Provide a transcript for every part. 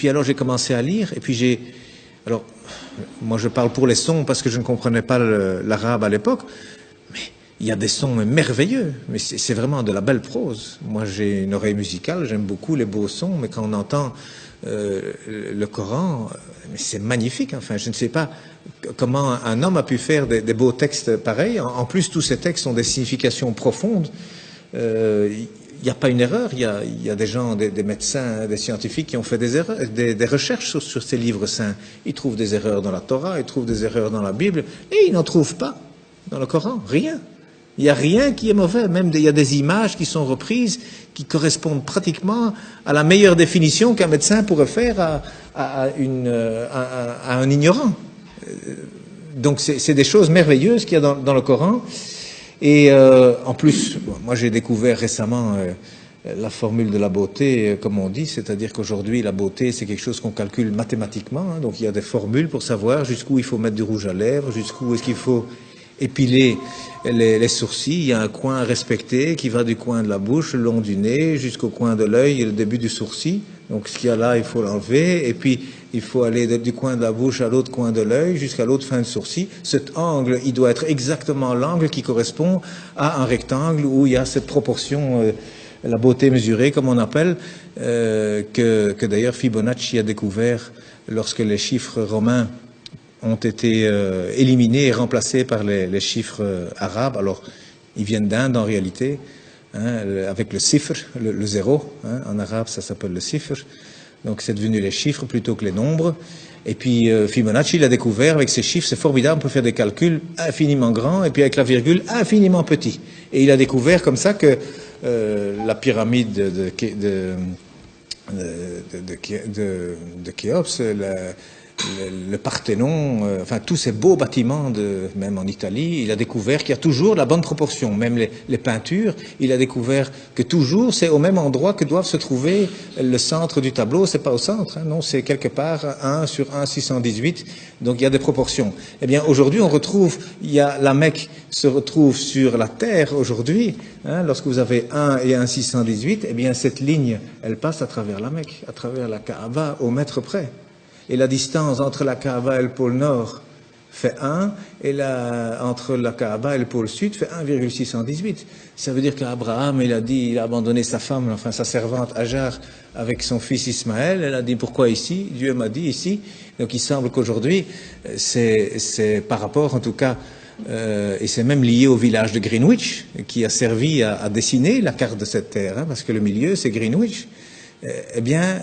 puis alors j'ai commencé à lire, et puis alors, moi je parle pour les sons parce que je ne comprenais pas l'arabe à l'époque, mais il y a des sons merveilleux, mais c'est vraiment de la belle prose. Moi j'ai une oreille musicale, j'aime beaucoup les beaux sons, mais quand on entend le Coran, c'est magnifique. Enfin, je ne sais pas comment un homme a pu faire des beaux textes pareils. En plus, tous ces textes ont des significations profondes. Il n'y a pas une erreur. Il y a des gens, des médecins, des scientifiques qui ont fait des erreurs, des recherches sur ces livres saints. Ils trouvent des erreurs dans la Torah, ils trouvent des erreurs dans la Bible, et ils n'en trouvent pas dans le Coran. Rien. Il n'y a rien qui est mauvais. Même il y a des images qui sont reprises qui correspondent pratiquement à la meilleure définition qu'un médecin pourrait faire à un ignorant. Donc c'est des choses merveilleuses qu'il y a dans le Coran. Et en plus, moi j'ai découvert récemment la formule de la beauté, comme on dit, c'est-à-dire qu'aujourd'hui la beauté c'est quelque chose qu'on calcule mathématiquement. Hein, donc il y a des formules pour savoir jusqu'où il faut mettre du rouge à lèvres, jusqu'où est-ce qu'il faut épiler les sourcils. Il y a un coin à respecter qui va du coin de la bouche, le long du nez, jusqu'au coin de l'œil et le début du sourcil. Donc ce qu'il y a là, il faut l'enlever. Et puis il faut aller du coin de la bouche à l'autre coin de l'œil, jusqu'à l'autre fin de sourcil. Cet angle, il doit être exactement l'angle qui correspond à un rectangle où il y a cette proportion, la beauté mesurée, comme on appelle, que d'ailleurs Fibonacci a découvert lorsque les chiffres romains ont été éliminés et remplacés par les chiffres arabes. Alors, ils viennent d'Inde en réalité, hein, avec le sifr, le zéro. Hein, en arabe, ça s'appelle le sifr. Donc, c'est devenu les chiffres plutôt que les nombres. Et puis, Fibonacci l'a découvert avec ces chiffres. C'est formidable, on peut faire des calculs infiniment grands et puis avec la virgule infiniment petit. Et il a découvert comme ça que la pyramide de Khéops, le Parthénon, enfin tous ces beaux bâtiments, même en Italie, il a découvert qu'il y a toujours la bonne proportion. Même les peintures, il a découvert que toujours c'est au même endroit que doivent se trouver le centre du tableau. C'est pas au centre, hein, non, c'est quelque part 1 sur 1,618. Donc il y a des proportions. Eh bien aujourd'hui on retrouve, la Mecque se retrouve sur la terre aujourd'hui. Hein, lorsque vous avez 1 et 1,618, eh bien cette ligne, elle passe à travers la Mecque, à travers la Kaaba au mètre près. Et la distance entre la Kaaba et le pôle Nord fait 1, et entre la Kaaba et le pôle Sud fait 1,618. Ça veut dire qu'Abraham, il a abandonné sa femme, enfin sa servante Hajar, avec son fils Ismaël. Elle a dit, pourquoi ici? Dieu m'a dit ici. Donc il semble qu'aujourd'hui, c'est par rapport en tout cas, et c'est même lié au village de Greenwich, qui a servi à dessiner la carte de cette terre, hein, parce que le milieu c'est Greenwich. Eh bien,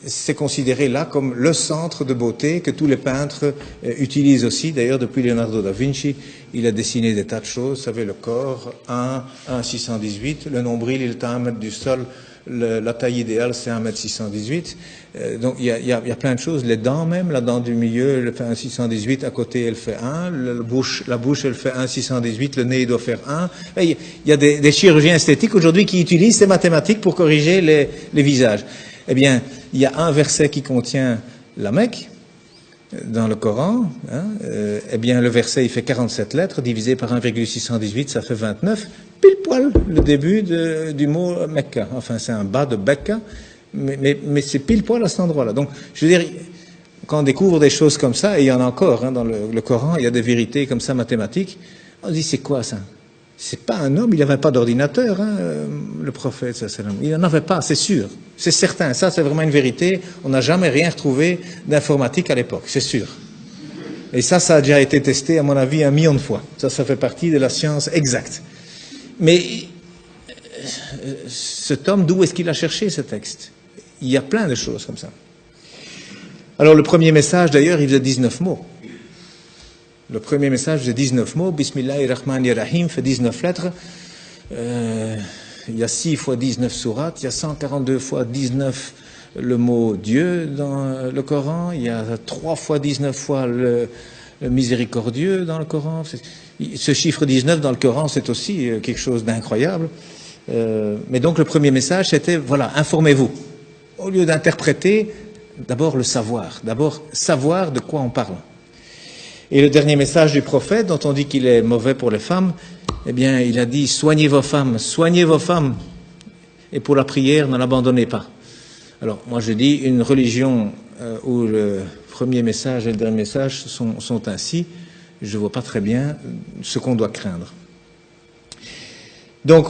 c'est considéré là comme le centre de beauté que tous les peintres utilisent aussi. D'ailleurs, depuis Leonardo da Vinci, il a dessiné des tas de choses. Vous savez, le corps, 1,618. Le nombril, il est à 1 mètre du sol. La taille idéale, c'est 1,618 m. Donc, il y a plein de choses. Les dents même, la dent du milieu, elle fait 1,618. À côté, elle fait 1. La bouche, elle fait 1,618. Le nez, il doit faire 1. Il y a des chirurgiens esthétiques aujourd'hui qui utilisent ces mathématiques pour corriger les visages. Eh bien, il y a un verset qui contient la Mecque dans le Coran. Hein, eh bien, le verset, il fait 47 lettres, divisé par 1,618, ça fait 29. Pile poil le début du mot Mecca. Enfin, c'est un bas de Becca, mais c'est pile poil à cet endroit-là. Donc, je veux dire, quand on découvre des choses comme ça, et il y en a encore hein, dans le Coran, il y a des vérités comme ça mathématiques, on se dit, c'est quoi ça? C'est pas un homme, il n'avait pas d'ordinateur, hein, le prophète, il n'en avait pas, c'est sûr, c'est certain, ça c'est vraiment une vérité, on n'a jamais rien retrouvé d'informatique à l'époque, c'est sûr. Et ça a déjà été testé, à mon avis, 1 million de fois. Ça fait partie de la science exacte. Mais cet homme, d'où est-ce qu'il a cherché ce texte? Il y a plein de choses comme ça. Alors le premier message, d'ailleurs, il faisait 19 mots. Le premier message faisait 19 mots, Bismillahirrahmanirrahim, fait 19 lettres. Il y a 6 fois 19 sourates, il y a 142 fois 19 le mot Dieu dans le Coran, il y a 3 fois 19 fois le miséricordieux dans le Coran. Ce chiffre 19 dans le Coran, c'est aussi quelque chose d'incroyable. Mais donc le premier message, c'était, voilà, informez-vous. Au lieu d'interpréter, d'abord le savoir. D'abord savoir de quoi on parle. Et le dernier message du prophète, dont on dit qu'il est mauvais pour les femmes, eh bien, il a dit, soignez vos femmes. Et pour la prière, ne l'abandonnez pas. Alors, moi je dis, une religion où le premier message et le dernier message sont ainsi, je ne vois pas très bien ce qu'on doit craindre. Donc,